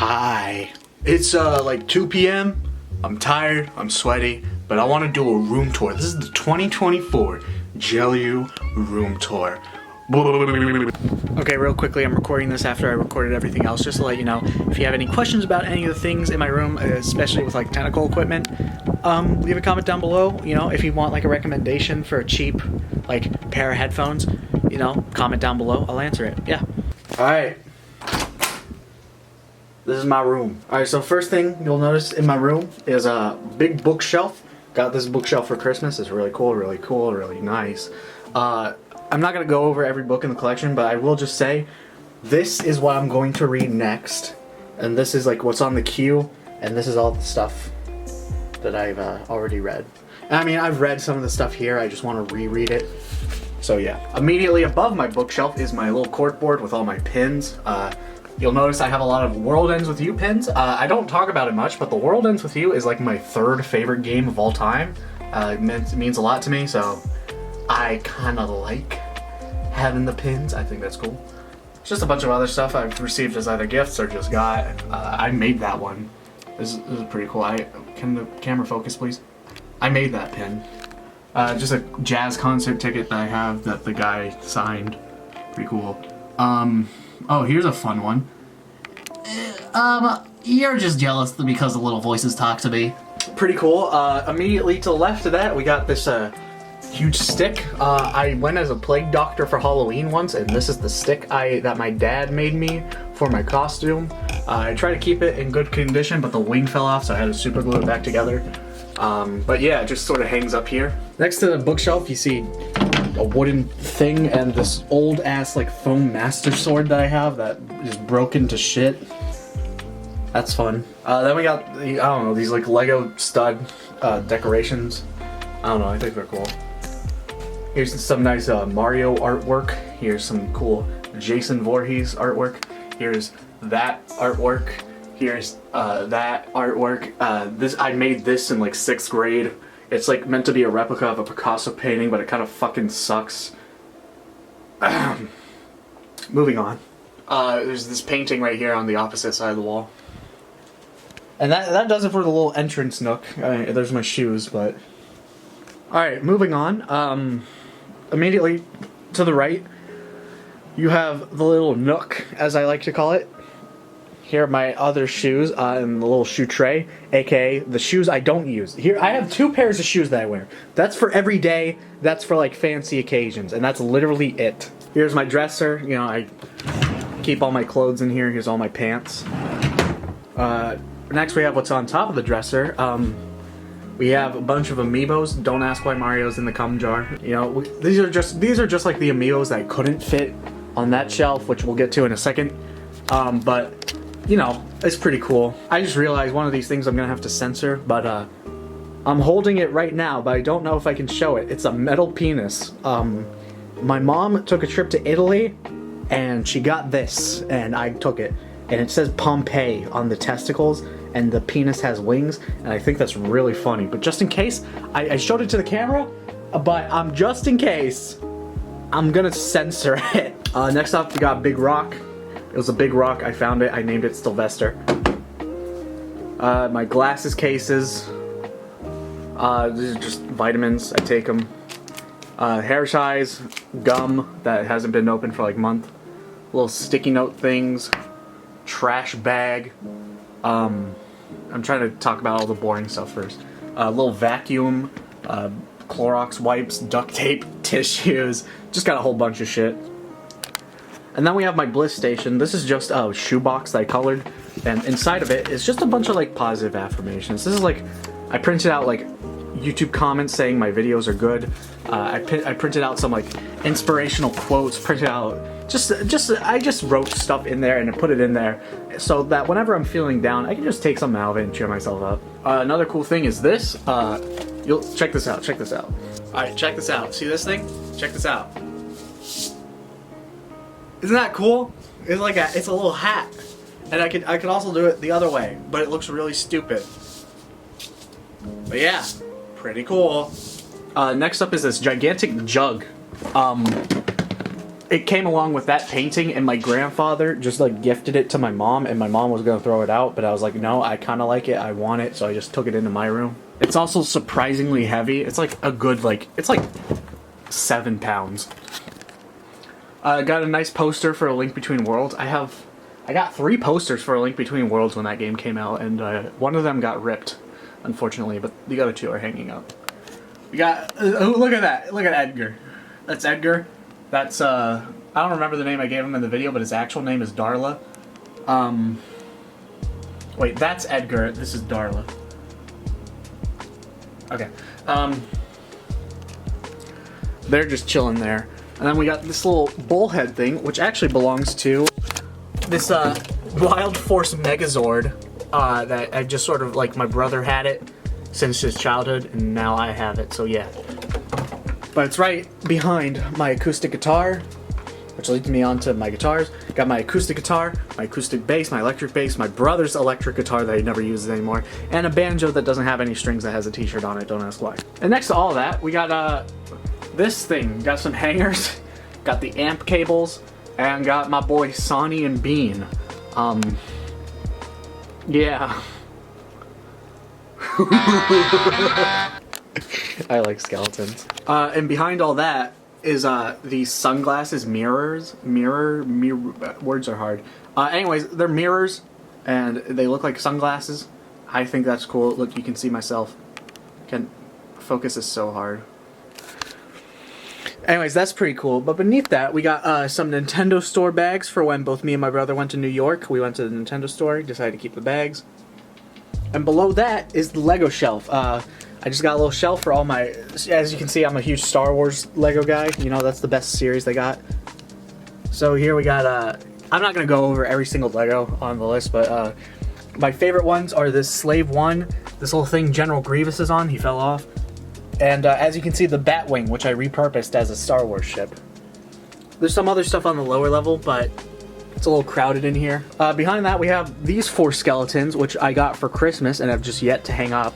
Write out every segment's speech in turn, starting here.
Hi. It's like 2 p.m. I'm tired, I'm sweaty, but I want to do a room tour. This is the 2024 jELeeoo room tour. Okay, real quickly, I'm recording this after I recorded everything else, just to let you know, if you have any questions about any of the things in my room, especially with like technical equipment, leave a comment down below. You know, if you want like a recommendation for a cheap like pair of headphones, you know, comment down below, I'll answer it. Yeah. Alright. This is my room. Alright, so first thing you'll notice in my room is a big bookshelf. Got this bookshelf for Christmas. It's really cool, really nice. I'm not going to go over every book in the collection, but I will just say this is what I'm going to read next. And this is like what's on the queue, and this is all the stuff that I've already read. And I mean, I've read some of the stuff here, I just want to reread it. So yeah. Immediately above my bookshelf is my little corkboard with all my pins. You'll notice I have a lot of World Ends With You pins. I don't talk about it much, but the World Ends With You is like my third favorite game of all time. It means a lot to me, so I kind of like having the pins. I think that's cool. It's just a bunch of other stuff I've received as either gifts or just got. I made that one. This is pretty cool. Can the camera focus, please? I made that pin. Just a jazz concert ticket that I have that the guy signed. Pretty cool. Oh, here's a fun one. You're just jealous because the little voices talk to me. Pretty cool. Immediately to the left of that, we got this huge stick. I went as a plague doctor for Halloween once, and this is the stick that my dad made me for my costume. I tried to keep it in good condition, but the wing fell off, so I had to super glue it back together. But yeah, it just sort of hangs up here. Next to the bookshelf, you see a wooden thing and this old ass like foam master sword that I have that is broken to shit. That's fun. Then we got I don't know, these like Lego stud decorations. I don't know, I think they're cool. Here's some nice Mario artwork. Here's some cool Jason Voorhees artwork. Here's that artwork. Here's that artwork. I made this in like 6th grade. It's like meant to be a replica of a Picasso painting, but it kind of fucking sucks. Moving on. There's this painting right here on the opposite side of the wall. And that does it for the little entrance nook. There's my shoes, but... Alright, moving on. Immediately to the right, you have the little nook, as I like to call it. Here are my other shoes in the little shoe tray, aka the shoes I don't use. Here, I have 2 pairs of shoes that I wear. That's for every day, that's for like fancy occasions, and that's literally it. Here's my dresser, you know, I keep all my clothes in here. Here's all my pants. Next we have what's on top of the dresser. We have a bunch of amiibos. Don't ask why Mario's in the cum jar. You know, these are just like the amiibos that couldn't fit on that shelf, which we'll get to in a second. But you know, it's pretty cool. I just realized one of these things I'm gonna have to censor, but I'm holding it right now, but I don't know if I can show it. It's a metal penis. My mom took a trip to Italy, and she got this, and I took it. And it says Pompeii on the testicles, and the penis has wings, and I think that's really funny. But just in case, I showed it to the camera, but just in case, I'm gonna censor it. Next up, we got Big Rock. It was a big rock. I found it. I named it Sylvester. My glasses cases. These are just vitamins. I take them. Hair ties, gum that hasn't been opened for like a month. Little sticky note things. Trash bag. I'm trying to talk about all the boring stuff first. Little vacuum. Clorox wipes, duct tape, tissues. Just got a whole bunch of shit. And then we have my bliss station. This is just a shoebox that I colored, and inside of it is just a bunch of like positive affirmations. This is like, I printed out like YouTube comments saying my videos are good. I printed out some like inspirational quotes, printed out I just wrote stuff in there and I put it in there so that whenever I'm feeling down, I can just take something out of it and cheer myself up. Another cool thing is this. You'll check this out. Check this out. All right, check this out. See this thing? Check this out. Isn't that cool? It's like it's a little hat, and I could also do it the other way, but it looks really stupid. But yeah, pretty cool. Next up is this gigantic jug. it came along with that painting, and my grandfather just like gifted it to my mom, and my mom was gonna throw it out, but I was like, no, I kind of like it, I want it, so I just took it into my room. It's also surprisingly heavy. It's like a good, like, it's like 7 pounds. I got a nice poster for A Link Between Worlds. I got 3 posters for A Link Between Worlds when that game came out, and one of them got ripped, unfortunately, but the other 2 are hanging up. We got, look at that, look at Edgar. That's Edgar. That's, I don't remember the name I gave him in the video, but his actual name is Darla. Wait, that's Edgar, this is Darla. Okay, they're just chilling there. And then we got this little bullhead thing, which actually belongs to this, Wild Force Megazord, that I just sort of, like, my brother had it since his childhood, and now I have it, so yeah. But it's right behind my acoustic guitar, which leads me on to my guitars. Got my acoustic guitar, my acoustic bass, my electric bass, my brother's electric guitar that he never uses anymore, and a banjo that doesn't have any strings that has a t-shirt on it, don't ask why. And next to all that, we got this thing. Got some hangers, got the amp cables, and got my boy Sonny and Bean. Yeah. I like skeletons. And behind all that is these sunglasses mirrors. Mirror, words are hard. Anyways, they're mirrors, and they look like sunglasses. I think that's cool. Look, you can see myself. Focus is so hard. Anyways, that's pretty cool. But beneath that, we got some Nintendo Store bags for when both me and my brother went to New York. We went to the Nintendo Store, decided to keep the bags. And below that is the Lego shelf. I just got a little shelf for all my, as you can see, I'm a huge Star Wars Lego guy. You know, that's the best series they got. So here we got, I'm not going to go over every single Lego on the list, but my favorite ones are this Slave 1, this little thing General Grievous is on, he fell off. And as you can see, the Batwing, which I repurposed as a Star Wars ship. There's some other stuff on the lower level, but it's a little crowded in here. Behind that, we have these 4 skeletons, which I got for Christmas and have just yet to hang up.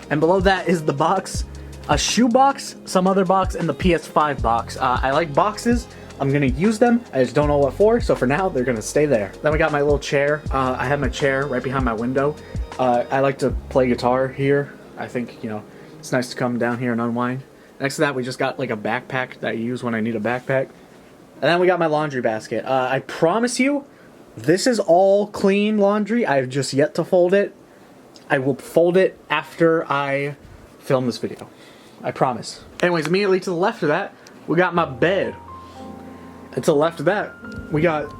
And below that is the box, a shoe box, some other box, and the PS5 box. I like boxes. I'm gonna use them. I just don't know what for, so for now, they're gonna stay there. Then we got my little chair. I have my chair right behind my window. I like to play guitar here. I think, you know, it's nice to come down here and unwind. Next to that, we just got like a backpack that I use when I need a backpack. And then we got my laundry basket. I promise you, this is all clean laundry. I've just yet to fold it. I will fold it after I film this video. I promise. Anyways, immediately to the left of that, we got my bed. And to the left of that, we got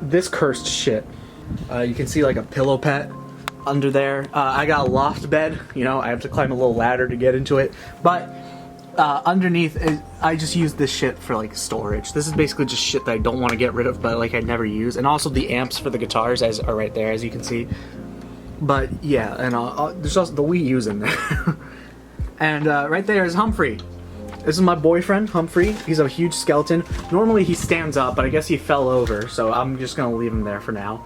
this cursed shit. You can see like a pillow pet under there. I got a loft bed. You know, I have to climb a little ladder to get into it. But underneath, I just use this shit for like storage. This is basically just shit that I don't want to get rid of, but like I never use. And also the amps for the guitars are right there, as you can see. But yeah, and there's also the Wii U's in there. And right there is Humphrey. This is my boyfriend, Humphrey. He's a huge skeleton. Normally he stands up, but I guess he fell over, so I'm just gonna leave him there for now.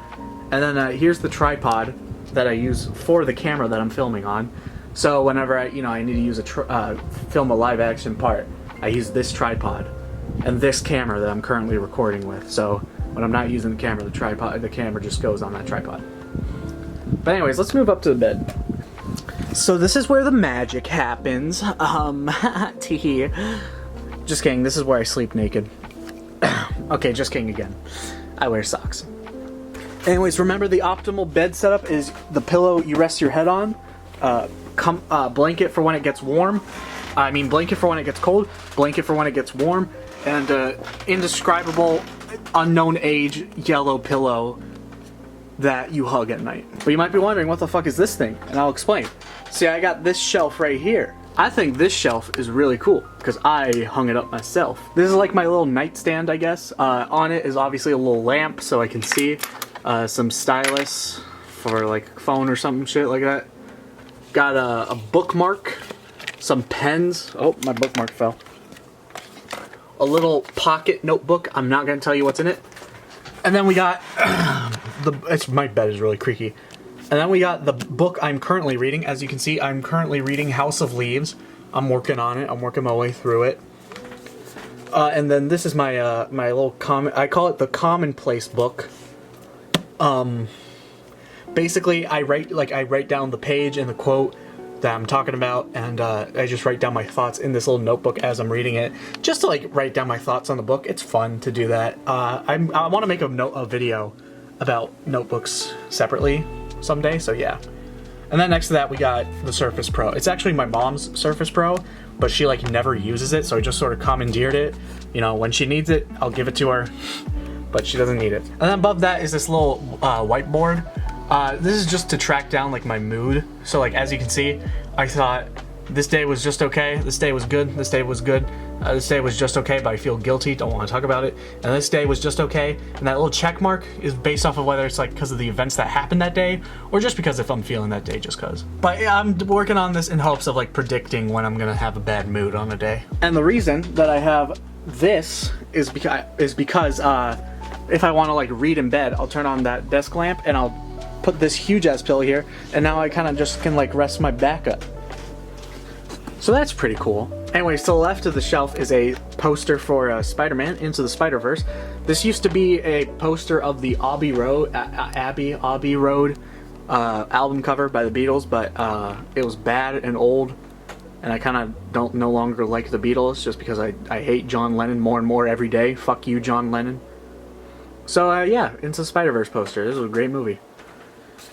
And then here's the tripod that I use for the camera that I'm filming on. So whenever I need to use film a live action part, I use this tripod and this camera that I'm currently recording with. So when I'm not using the camera, the camera just goes on that tripod. But anyways, let's move up to the bed. So this is where the magic happens. Tee. Just kidding, this is where I sleep naked. Okay, just kidding again. I wear socks. Anyways, remember the optimal bed setup is the pillow you rest your head on, blanket for when it gets warm, blanket for when it gets cold, blanket for when it gets warm, and indescribable, unknown age yellow pillow that you hug at night. But you might be wondering, what the fuck is this thing? And I'll explain. See, I got this shelf right here. I think this shelf is really cool because I hung it up myself. This is like my little nightstand, I guess. On it is obviously a little lamp so I can see. Some stylus for like phone or something shit like that. Got a bookmark, some pens. Oh, my bookmark fell. A little pocket notebook. I'm not gonna tell you what's in it. And then we got my bed is really creaky. And then we got the book I'm currently reading. As you can see, I'm currently reading House of Leaves. I'm working on it. I'm working my way through it. And then this is my my little I call it the commonplace book. Basically, I write down the page and the quote that I'm talking about, and I just write down my thoughts in this little notebook as I'm reading it, just to like write down my thoughts on the book. It's fun to do that. I want to make a video about notebooks separately someday, so yeah. And then next to that, we got the Surface Pro. It's actually my mom's Surface Pro, but she like never uses it, so I just sort of commandeered it. You know, when she needs it, I'll give it to her, but she doesn't need it. And then above that is this little whiteboard. This is just to track down like my mood. So like as you can see, I thought this day was just okay, this day was good, this day was good, this day was just okay, but I feel guilty, don't want to talk about it. And this day was just okay. And that little check mark is based off of whether it's like because of the events that happened that day, or just because if I'm feeling that day, just cause. But yeah, I'm working on this in hopes of like predicting when I'm gonna have a bad mood on a day. And the reason that I have this is because if I want to like read in bed, I'll turn on that desk lamp and I'll put this huge ass pillow here, and now I kind of just can like rest my back up. So that's pretty cool. Anyways, to the left of the shelf is a poster for Spider-Man Into the Spider-Verse. This used to be a poster of the Abbey Road album cover by the Beatles, but it was bad and old, and I kind of no longer like the Beatles just because I hate John Lennon more and more every day. Fuck you, John Lennon. So yeah, Into the Spider-Verse poster. This was a great movie.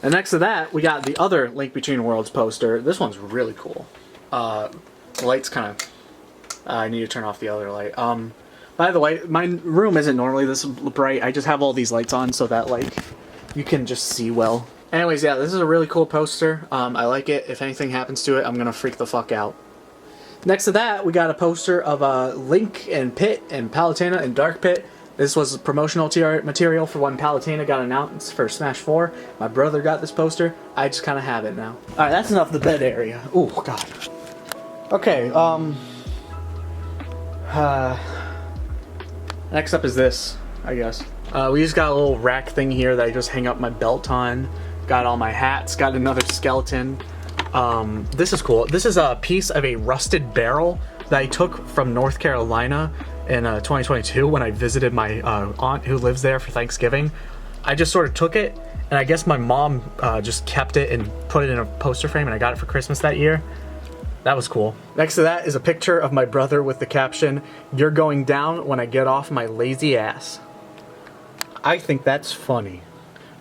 And next to that, we got the other Link Between Worlds poster. This one's really cool. The light's kind of... I need to turn off the other light. By the way, my room isn't normally this bright. I just have all these lights on so that, like, you can just see well. Anyways, yeah, this is a really cool poster. I like it. If anything happens to it, I'm gonna freak the fuck out. Next to that, we got a poster of Link and Pit and Palutena and Dark Pit. This was promotional material for when Palutena got announced for Smash 4. My brother got this poster. I just kind of have it now. Alright, that's enough of the bed area. Oh, God. Okay, next up is this, I guess. We just got a little rack thing here that I just hang up my belt on. Got all my hats. Got another skeleton. This is cool. This is a piece of a rusted barrel that I took from North Carolina in 2022 when I visited my aunt who lives there for Thanksgiving. I just sort of took it, and I guess my mom just kept it and put it in a poster frame, and I got it for Christmas that year. That was cool. Next to that is a picture of my brother with the caption, "You're going down when I get off my lazy ass." I think that's funny,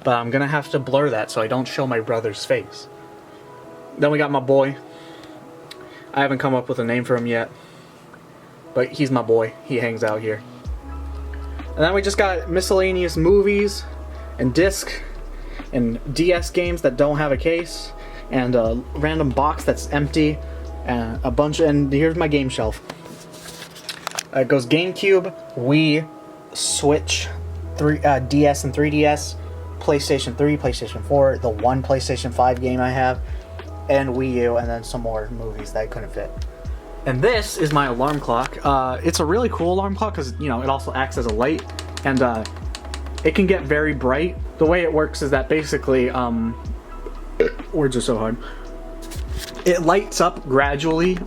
but I'm gonna have to blur that so I don't show my brother's face. Then we got my boy. I haven't come up with a name for him yet, but he's my boy. He hangs out here. And then we just got miscellaneous movies and disc and DS games that don't have a case, and a random box that's empty, and a bunch. And here's my game shelf. It goes GameCube, Wii, Switch, DS and 3DS, PlayStation 3, PlayStation 4, the one PlayStation 5 game I have, and Wii U, and then some more movies that I couldn't fit. And this is my alarm clock. It's a really cool alarm clock because, you know, it also acts as a light, and it can get very bright. The way it works is that basically, words are so hard. It lights up gradually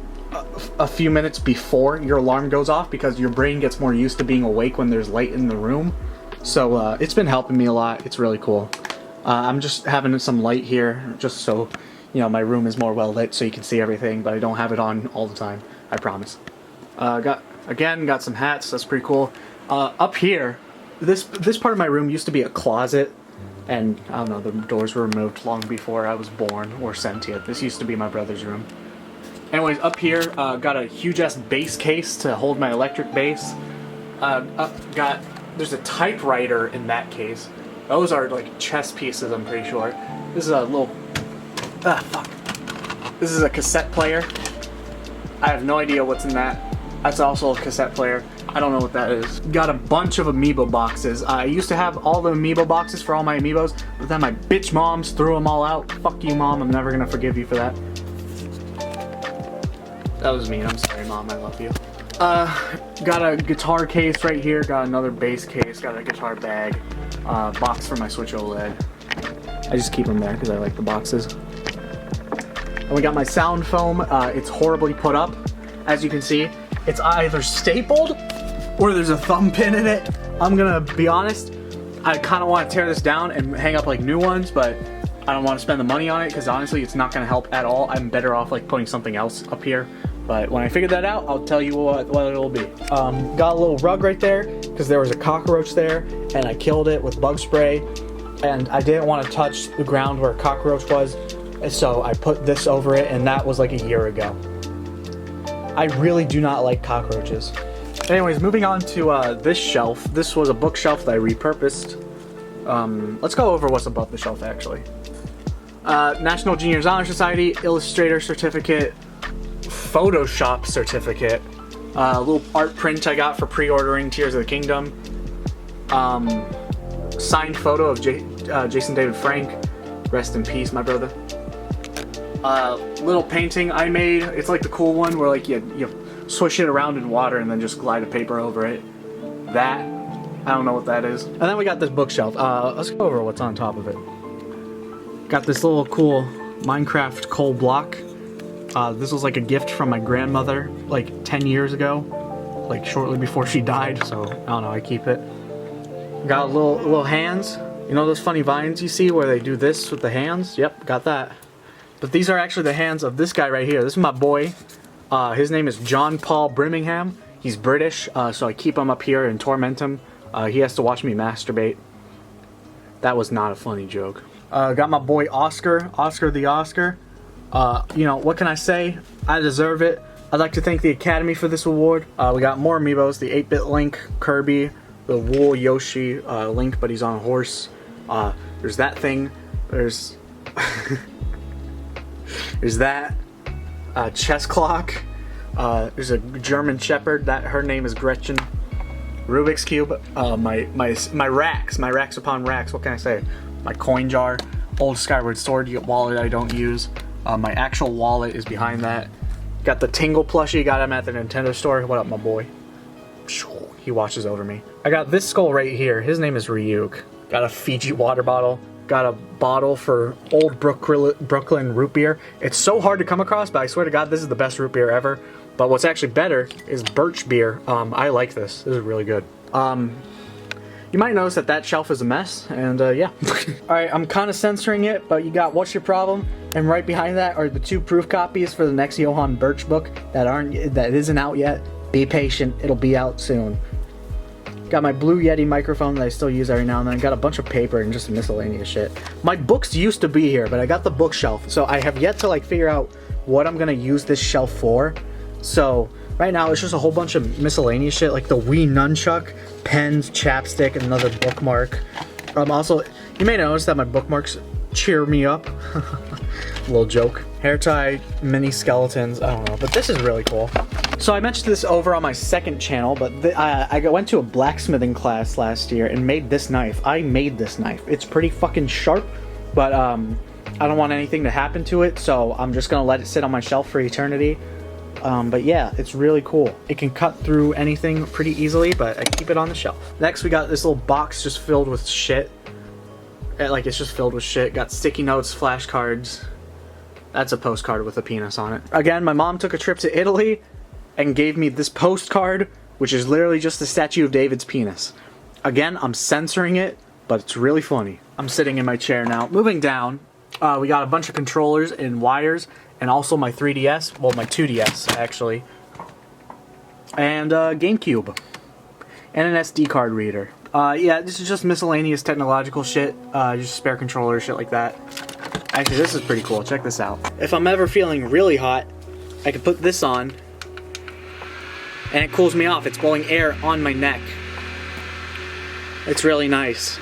a few minutes before your alarm goes off because your brain gets more used to being awake when there's light in the room. So it's been helping me a lot. It's really cool. I'm just having some light here just so, you know, my room is more well lit so you can see everything, but I don't have it on all the time, I promise. Got some hats. That's pretty cool. Up here, this part of my room used to be a closet, and I don't know, the doors were removed long before I was born or sentient. This used to be my brother's room. Anyways, up here, got a huge ass bass case to hold my electric bass. There's a typewriter in that case. Those are like chess pieces, I'm pretty sure. This is a little, fuck. This is a cassette player. I have no idea what's in that. That's also a cassette player. I don't know what that is. Got a bunch of amiibo boxes. I used to have all the amiibo boxes for all my amiibos, but then my bitch moms threw them all out. Fuck you, Mom. I'm never gonna forgive you for that. That was mean. I'm sorry, Mom. I love you. Got a guitar case right here. Got another bass case. Got a guitar bag. Box for my Switch OLED. I just keep them there because I like the boxes. And we got my sound foam. It's horribly put up. As you can see, it's either stapled or there's a thumb pin in it. I'm gonna be honest, I kind of want to tear this down and hang up like new ones, but I don't want to spend the money on it because honestly it's not gonna help at all. I'm better off like putting something else up here. But when I figure that out, I'll tell you what it'll be. Got a little rug right there because there was a cockroach there and I killed it with bug spray, and I didn't want to touch the ground where a cockroach was, and so I put this over it, and that was like a year ago. I really do not like cockroaches. Anyways, moving on to this shelf. This was a bookshelf that I repurposed. Let's go over what's above the shelf actually. National Juniors Honor Society, Illustrator Certificate, Photoshop Certificate, a little art print I got for pre-ordering Tears of the Kingdom, signed photo of Jason David Frank, rest in peace my brother. Little painting I made, it's like the cool one where like you swish it around in water and then just glide a paper over it. That, I don't know what that is. And then we got this bookshelf. Let's go over what's on top of it. Got this little cool Minecraft coal block. This was like a gift from my grandmother like 10 years ago, like shortly before she died, so I don't know, I keep it. Got little hands. You know those funny vines you see where they do this with the hands? Yep, got that. But these are actually the hands of this guy right here. This is my boy. His name is John Paul Birmingham. He's British, so I keep him up here and torment him. He has to watch me masturbate. That was not a funny joke. Got my boy Oscar the Oscar. You know, what can I say? I deserve it. I'd like to thank the Academy for this award. We got more amiibos, the 8-bit Link, Kirby, the Wool Yoshi, Link, but he's on a horse. There's that thing. There's there's that chess clock. There's a German Shepherd. Her name is Gretchen. Rubik's Cube. My racks upon racks. What can I say? My coin jar. Old Skyward Sword wallet I don't use. My actual wallet is behind that. Got the Tingle plushie. Got him at the Nintendo store. What up, my boy? He watches over me. I got this skull right here. His name is Ryuk. Got a Fiji water bottle. Got a bottle for old Brooklyn root beer. It's so hard to come across, but I swear to God, this is the best root beer ever. But what's actually better is birch beer. I like this. This is really good. You might notice that shelf is a mess, and yeah. Alright, I'm kind of censoring it, but you got What's Your Problem? And right behind that are the 2 proof copies for the next Johann Birch book that isn't out yet. Be patient, it'll be out soon. Got my Blue Yeti microphone that I still use every now and then. Got a bunch of paper and just miscellaneous shit. My books used to be here, but I got the bookshelf, so I have yet to like figure out what I'm gonna use this shelf for. So right now it's just a whole bunch of miscellaneous shit, like the Wii nunchuck, pens, chapstick, and another bookmark. Also, you may notice that my bookmarks cheer me up. Little joke. Hair tie, mini skeletons, I don't know, but this is really cool. So I mentioned this over on my second channel, but I went to a blacksmithing class last year and made this knife. I made this knife. It's pretty fucking sharp, but I don't want anything to happen to it, so I'm just gonna let it sit on my shelf for eternity. But yeah, it's really cool. It can cut through anything pretty easily, but I keep it on the shelf. Next, we got this little box just filled with shit. Like, it's just filled with shit. Got sticky notes, flashcards. That's a postcard with a penis on it. Again, my mom took a trip to Italy and gave me this postcard, which is literally just the statue of David's penis. Again, I'm censoring it, but it's really funny. I'm sitting in my chair now. Moving down, we got a bunch of controllers and wires, and also my 3DS, well, my 2DS, actually. And GameCube. And an SD card reader. Yeah, this is just miscellaneous technological shit. Just spare controllers, shit like that. Actually, this is pretty cool. Check this out. If I'm ever feeling really hot, I can put this on, and it cools me off. It's blowing air on my neck. It's really nice.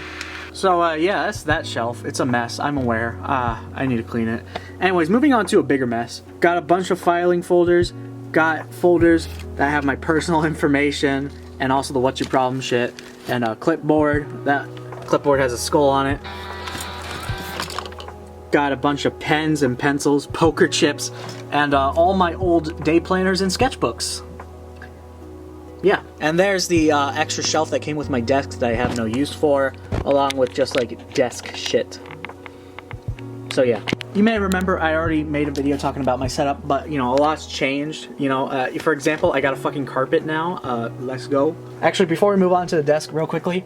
So, yeah, that's that shelf. It's a mess. I'm aware. I need to clean it. Anyways, moving on to a bigger mess. Got a bunch of filing folders. Got folders that have my personal information and also the What's Your Problem shit. And a clipboard. That clipboard has a skull on it. Got a bunch of pens and pencils, poker chips, and all my old day planners and sketchbooks. Yeah, and there's the extra shelf that came with my desk that I have no use for, along with just like desk shit. So yeah. You may remember I already made a video talking about my setup, but you know, a lot's changed. You know, for example, I got a fucking carpet now. Let's go. Actually, before we move on to the desk real quickly,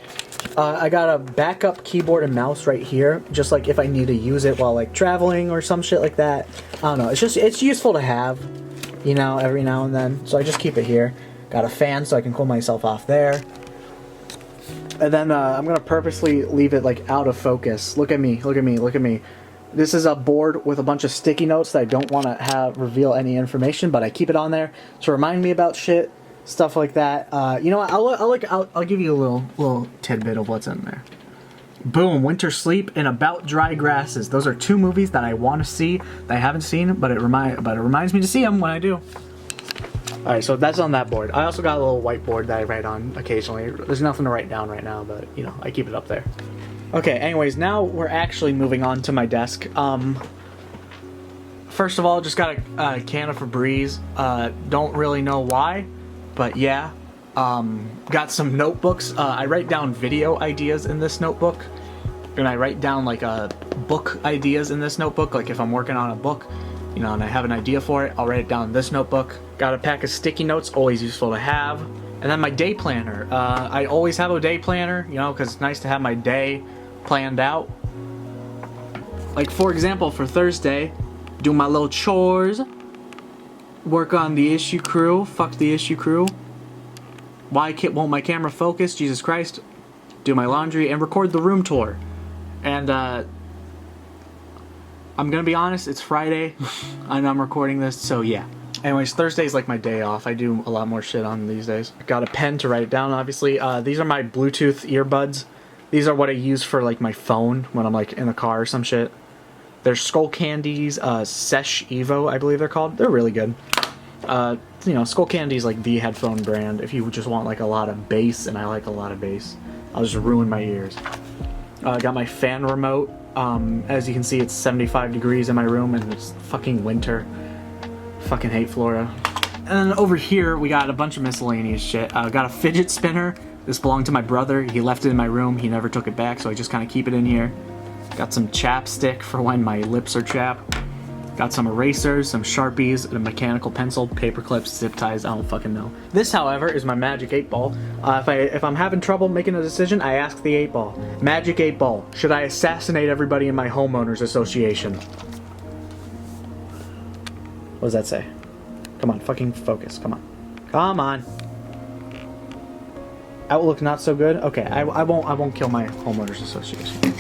I got a backup keyboard and mouse right here, just like if I need to use it while like traveling or some shit like that. I don't know, it's useful to have, you know, every now and then. So I just keep it here. Got a fan so I can cool myself off there. And then I'm gonna purposely leave it like out of focus. Look at me, look at me, look at me. This is a board with a bunch of sticky notes that I don't want to have reveal any information, but I keep it on there to remind me about shit, stuff like that. You know what? I'll give you a little tidbit of what's in there. Boom, Winter Sleep and About Dry Grasses. Those are 2 movies that I want to see that I haven't seen, but it reminds me to see them when I do. All right, so that's on that board. I also got a little whiteboard that I write on occasionally. There's nothing to write down right now, but you know, I keep it up there. Okay, anyways, now we're actually moving on to my desk. First of all, just got a can of Febreze. Don't really know why, but yeah. Got some notebooks. I write down video ideas in this notebook, and I write down like book ideas in this notebook. Like if I'm working on a book, you know, and I have an idea for it, I'll write it down in this notebook. Got a pack of sticky notes, always useful to have. And then my day planner. I always have a day planner, you know, because it's nice to have my day planned out. Like for example, for Thursday, do my little chores, work on the issue crew, fuck the issue crew. Why won't my camera focus? Jesus Christ. Do my laundry and record the room tour. And I'm gonna be honest, it's Friday and I'm recording this, so yeah. Anyways, Thursday's like my day off. I do a lot more shit on these days. Got a pen to write it down, obviously. These are my Bluetooth earbuds. These are what I use for like my phone when I'm like in the car or some shit. They're Skull Candy's Sesh Evo, I believe they're called. They're really good. You know, Skull Candy's like the headphone brand if you just want like a lot of bass, and I like a lot of bass. I'll just ruin my ears. Got my fan remote. As you can see, it's 75 degrees in my room and it's fucking winter. Fucking hate Florida. And then over here, we got a bunch of miscellaneous shit. Got a fidget spinner. This belonged to my brother. He left it in my room. He never took it back, so I just kind of keep it in here. Got some chapstick for when my lips are chapped. Got some erasers, some Sharpies, a mechanical pencil, paper clips, zip ties, I don't fucking know. This, however, is my Magic 8 Ball. If I'm having trouble making a decision, I ask the 8 Ball. Magic 8 Ball, should I assassinate everybody in my homeowners association? What does that say? Come on, fucking focus, come on. Come on. Outlook not so good? Okay, I won't kill my homeowners association.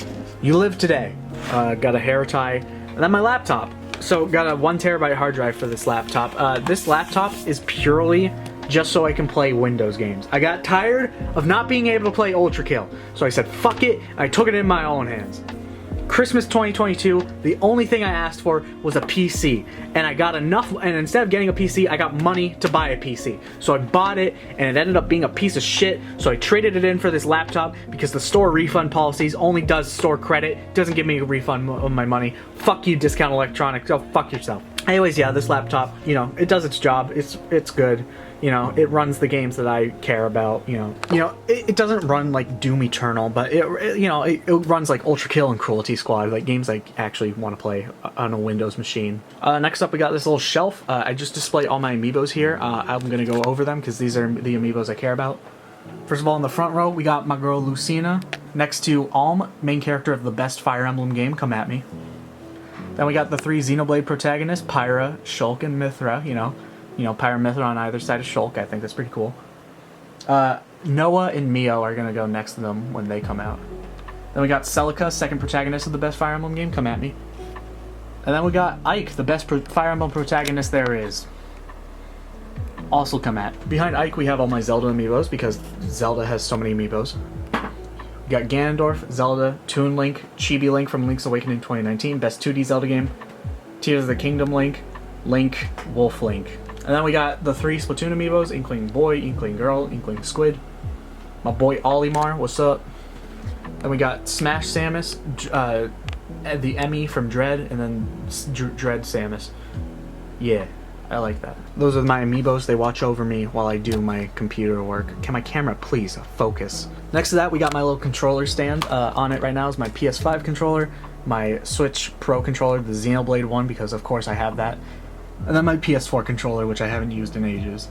You live today. Got a hair tie, and then my laptop. So got a 1 terabyte hard drive for this laptop. This laptop is purely just so I can play Windows games. I got tired of not being able to play Ultra Kill, so I said fuck it, and I took it in my own hands. Christmas 2022, the only thing I asked for was a PC, and I got enough, and instead of getting a PC, I got money to buy a PC. So I bought it, and it ended up being a piece of shit, so I traded it in for this laptop because the store refund policies only does store credit, doesn't give me a refund of my money. Fuck you, Discount Electronics, go fuck yourself. Anyways, yeah, this laptop, you know, it does its job, it's good. You know, it runs the games that I care about, you know. It doesn't run like Doom Eternal, but it runs like Ultra Kill and Cruelty Squad, like games I actually want to play on a Windows machine. Next up, we got this little shelf. I just display all my amiibos here. I'm gonna go over them because these are the amiibos I care about. First of all, in the front row, we got my girl Lucina, next to Alm, main character of the best Fire Emblem game, come at me. Then we got the 3 Xenoblade protagonists, Pyra, Shulk, and Mithra, you know, Pyra and Mithra on either side of Shulk. I think that's pretty cool. Noah and Mio are going to go next to them when they come out. Then we got Celica, second protagonist of the best Fire Emblem game, come at me. And then we got Ike, the best Fire Emblem protagonist there is. Also come at. Behind Ike we have all my Zelda amiibos because Zelda has so many amiibos. We got Ganondorf, Zelda, Toon Link, Chibi Link from Link's Awakening 2019, best 2D Zelda game. Tears of the Kingdom Link, Link, Wolf Link. And then we got the 3 Splatoon amiibos, Inkling Boy, Inkling Girl, Inkling Squid. My boy Olimar, what's up? Then we got Smash Samus, the Emmy from Dread, and then Dread Samus. Yeah, I like that. Those are my amiibos. They watch over me while I do my computer work. Can my camera please focus? Next to that, we got my little controller stand. On it right now is my PS5 controller, my Switch Pro controller, the Xenoblade one, because of course I have that. And then my PS4 controller, which I haven't used in ages.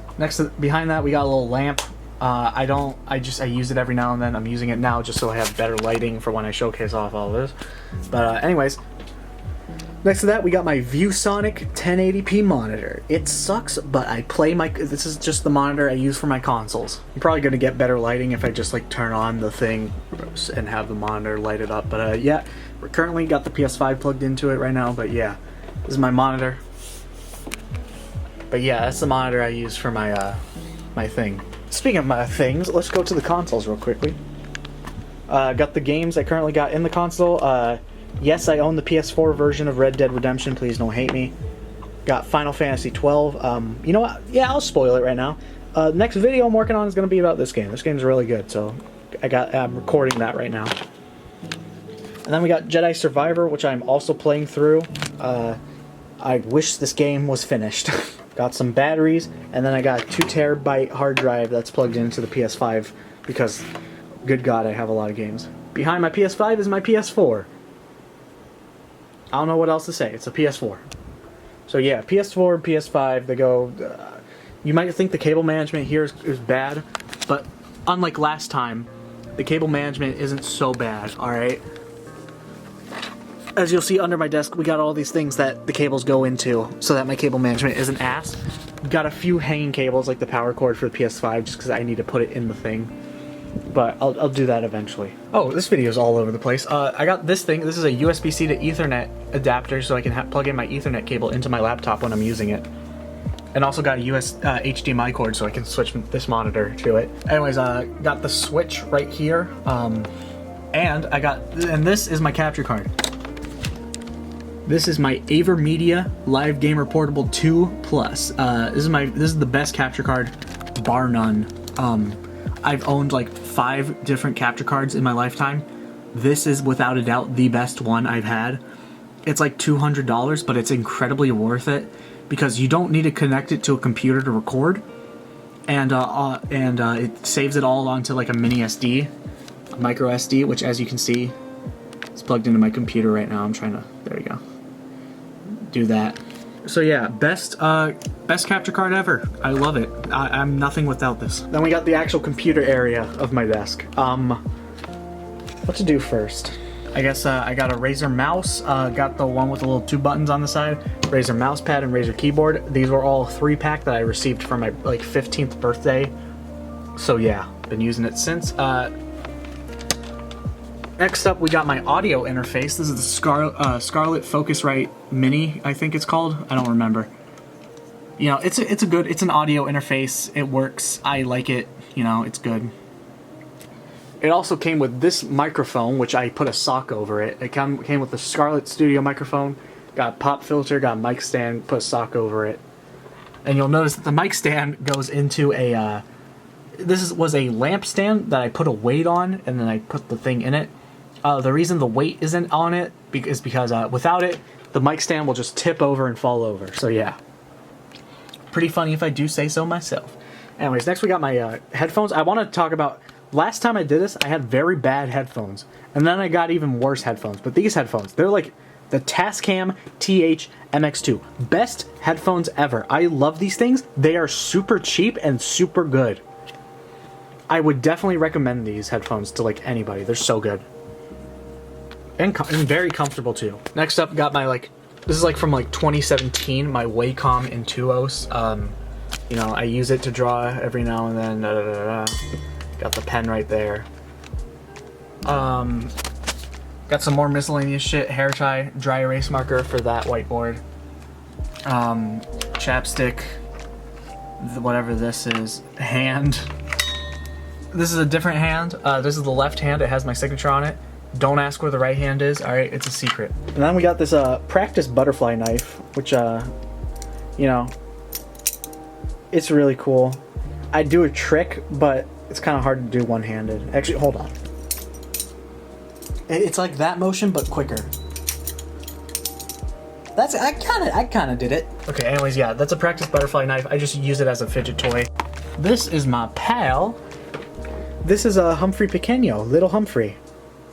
Behind that, we got a little lamp. I use it every now and then. I'm using it now just so I have better lighting for when I showcase off all this. But anyways, next to that we got my ViewSonic 1080p monitor. It sucks, but this is just the monitor I use for my consoles. I'm probably gonna get better lighting if I just like turn on the thing and have the monitor light it up. But yeah, we're currently got the PS5 plugged into it right now. But yeah, this is my monitor. But yeah, that's the monitor I use for my my thing. Speaking of my things, let's go to the consoles real quickly. Got the games I currently got in the console. Yes, I own the PS4 version of Red Dead Redemption. Please don't hate me. Got Final Fantasy 12. You know what? Yeah, I'll spoil it right now. Next video I'm working on is going to be about this game. This game's really good, so I'm recording that right now. And then we got Jedi Survivor, which I'm also playing through. I wish this game was finished. Got some batteries, and then I got a 2 terabyte hard drive that's plugged into the PS5 because, good God, I have a lot of games. Behind my PS5 is my PS4. I don't know what else to say. It's a PS4. So yeah, PS4 and PS5, they go... you might think the cable management here is bad, but unlike last time, the cable management isn't so bad, alright? As you'll see under my desk, we got all these things that the cables go into so that my cable management isn't ass. Got a few hanging cables like the power cord for the PS5 just because I need to put it in the thing. But I'll do that eventually. Oh, this video is all over the place. I got this thing. This is a USB-C to Ethernet adapter so I can plug in my Ethernet cable into my laptop when I'm using it. And also got a HDMI cord so I can switch this monitor to it. Anyways, got the Switch right here. And this is my capture card. This is my AverMedia Live Gamer Portable 2 Plus. This is the best capture card, bar none. I've owned like 5 different capture cards in my lifetime. This is without a doubt the best one I've had. It's like $200, but it's incredibly worth it because you don't need to connect it to a computer to record, and it saves it all onto like a mini SD, a micro SD, which as you can see, it's plugged into my computer right now. I'm trying to, there you go, do that. So yeah, best capture card ever. I love it. I'm nothing without this. Then we got the actual computer area of my desk. What to do first? I guess I got a Razer mouse. Got the one with the little 2 buttons on the side. Razer mouse pad and Razer keyboard. These were all 3-pack that I received for my like 15th birthday. So yeah, been using it since. Next up, we got my audio interface. This is the Scarlett Focusrite Mini, I think it's called. I don't remember. You know, it's an audio interface. It works. I like it. You know, it's good. It also came with this microphone, which I put a sock over it. It came with the Scarlett Studio microphone. Got a pop filter. Got a mic stand. Put a sock over it. And you'll notice that the mic stand goes into a. Was a lamp stand that I put a weight on, and then I put the thing in it. The reason the weight isn't on it is because without it, the mic stand will just tip over and fall over. So yeah, pretty funny if I do say so myself. Anyways, next we got my headphones. I want to talk about, last time I did this, I had very bad headphones. And then I got even worse headphones. But these headphones, they're like the Tascam TH MX2. Best headphones ever. I love these things. They are super cheap and super good. I would definitely recommend these headphones to like anybody. They're so good. And very comfortable too. Next up, got my this is like from like 2017, my Wacom Intuos. You know, I use it to draw every now and then. Got the pen right there. Got some more miscellaneous shit. Hair tie, dry erase marker for that whiteboard. Chapstick, whatever this is. Hand. This is a different hand. This is the left hand. It has my signature on it. Don't ask where the right hand is. Alright, it's a secret. And then we got this practice butterfly knife, which, you know, it's really cool. I do a trick, but it's kind of hard to do one-handed. Actually, hold on. It's like that motion, but quicker. I kind of did it. Okay, anyways, yeah, that's a practice butterfly knife. I just use it as a fidget toy. This is my pal. This is a Humphrey Pequeño, little Humphrey.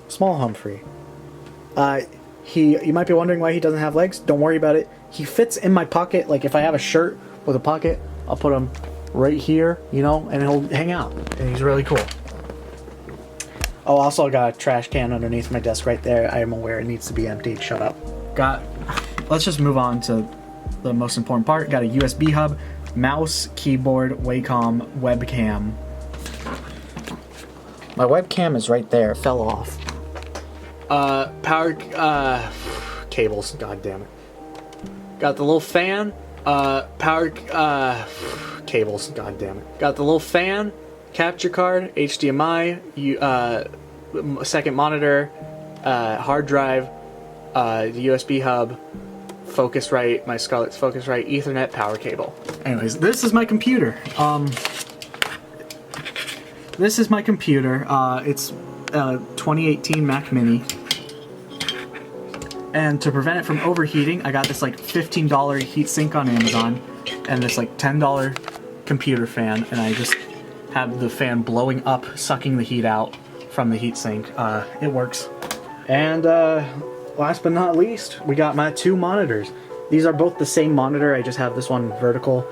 Small Humphrey. You might be wondering why he doesn't have legs. Don't worry about it. He fits in my pocket. Like if I have a shirt with a pocket, I'll put him right here, you know, and he'll hang out. And he's really cool. Oh, also I got a trash can underneath my desk right there. I am aware it needs to be emptied. Shut up. Let's just move on to the most important part. Got a USB hub, mouse, keyboard, Wacom, webcam. My webcam is right there. It fell off. Power cables. God damn it. Got the little fan. Power cables. God damn it. Got the little fan. Capture card. HDMI. Second monitor. Hard drive. The USB hub. Focusrite. My Scarlett's Focusrite. Ethernet power cable. Anyways, this is my computer. This is my computer. It's a 2018 Mac Mini. And to prevent it from overheating, I got this like $15 heatsink on Amazon and this like $10 computer fan, and I just have the fan blowing up, sucking the heat out from the heatsink. It works. And last but not least, we got my 2 monitors. These are both the same monitor, I just have this one vertical.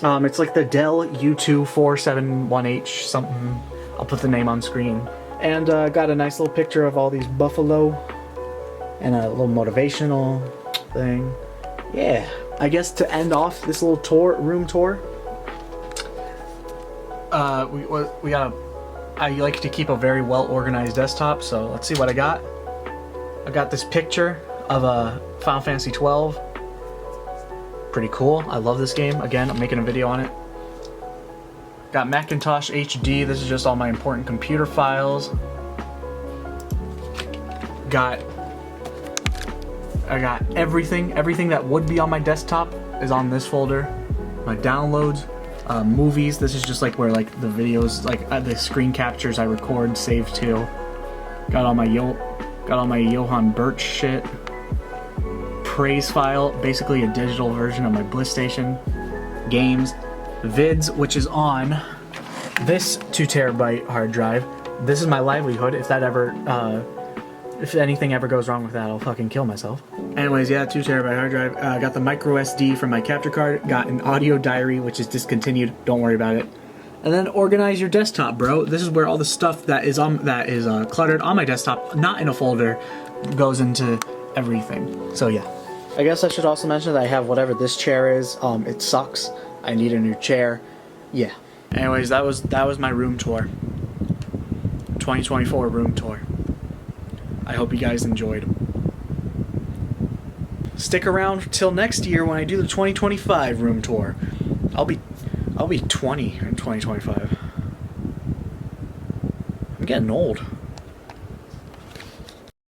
It's like the Dell U24718 something. I'll put the name on screen. And got a nice little picture of all these buffalo and a little motivational thing. Yeah, I guess to end off this little room tour, we got I like to keep a very well organized desktop, so let's see what I got. I got this picture of a Final Fantasy 12. Pretty cool. I love this game. Again, I'm making a video on it. Got Macintosh HD. This is just all my important computer files. I got everything that would be on my desktop is on this folder. My downloads, movies. This is just like where like the videos, like the screen captures I record save to. Got all my Johann Birch shit. Praise file, basically a digital version of my Bliss Station. Games, vids, which is on this 2 terabyte hard drive. This is my livelihood. If that ever, if anything ever goes wrong with that, I'll fucking kill myself. Anyways, yeah, 2 terabyte hard drive. Got the micro SD from my capture card. Got an audio diary, which is discontinued. Don't worry about it. And then organize your desktop, bro. This is where all the stuff that is cluttered on my desktop, not in a folder, goes into everything. So yeah. I guess I should also mention that I have whatever this chair is. It sucks. I need a new chair. Yeah. Anyways, that was my room tour. 2024 room tour. I hope you guys enjoyed. Stick around till next year when I do the 2025 room tour. I'll be 20 in 2025. I'm getting old.